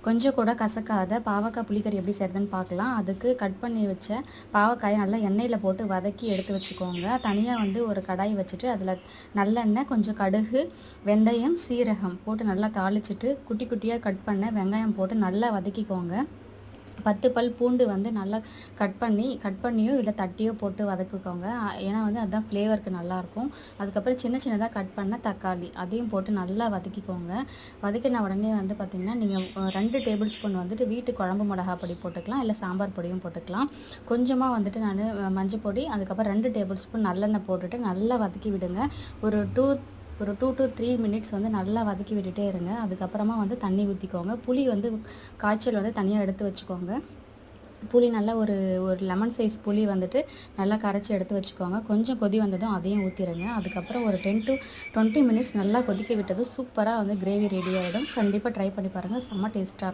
கொஞ்சம் கூட கசக்காத பாவக்காய் புளிக்கறி எப்படி செய்கிறதுன்னு பார்க்கலாம். அதுக்கு கட் பண்ணி வச்ச பாவக்காயை நல்லா எண்ணெயில் போட்டு வதக்கி எடுத்து வச்சுக்கோங்க. தனியாக வந்து ஒரு கடாய் வச்சுட்டு அதில் நல்லெண்ணெய், கொஞ்சம் கடுகு, வெந்தயம், சீரகம் போட்டு நல்லா தாளிச்சிட்டு குட்டி குட்டியாக கட் பண்ண வெங்காயம் போட்டு நல்லா வதக்கிக்கோங்க. 10 பல் பூண்டு வந்து நல்லா கட் பண்ணியோ இல்லை தட்டியோ போட்டு வதக்கிக்கோங்க. ஏன்னா வந்து அதுதான் ஃப்ளேவருக்கு நல்லாயிருக்கும். அதுக்கப்புறம் சின்ன சின்னதாக கட் பண்ண தக்காளி அதையும் போட்டு நல்லா வதக்கிக்கோங்க. வதக்கின உடனே வந்து பார்த்திங்கன்னா நீங்கள் 2 டேபிள் ஸ்பூன் வந்துட்டு வீட்டு குழம்பு மிளகா பொடி போட்டுக்கலாம், இல்லை சாம்பார் பொடியும் போட்டுக்கலாம். கொஞ்சமாக வந்துட்டு நான் மஞ்சள் பொடி, அதுக்கப்புறம் 2 டேபிள் ஸ்பூன் நல்லெண்ணெய் போட்டுட்டு நல்லா வதக்கி விடுங்க. ஒரு 2 to 3 மினிட்ஸ் வந்து நல்லா வதக்கி விட்டுட்டே இருங்க. அதுக்கப்புறமா வந்து தண்ணி ஊற்றிக்கோங்க. புளி வந்து காய்ச்சல் வந்து தனியாக எடுத்து வச்சுக்கோங்க. புளி நல்லா ஒரு லெமன் சைஸ் புளி வந்துட்டு நல்லா கரைச்சி எடுத்து வச்சுக்கோங்க. கொஞ்சம் கொதி வந்ததும் அதையும் ஊற்றிடுங்க. அதுக்கப்புறம் ஒரு 10 to 20 மினிட்ஸ் நல்லா கொதிக்க விட்டதும் சூப்பராக வந்து கிரேவி ரெடி ஆகிடும். கண்டிப்பாக ட்ரை பண்ணி பாருங்கள், செம்ம டேஸ்ட்டாக இருக்கும்.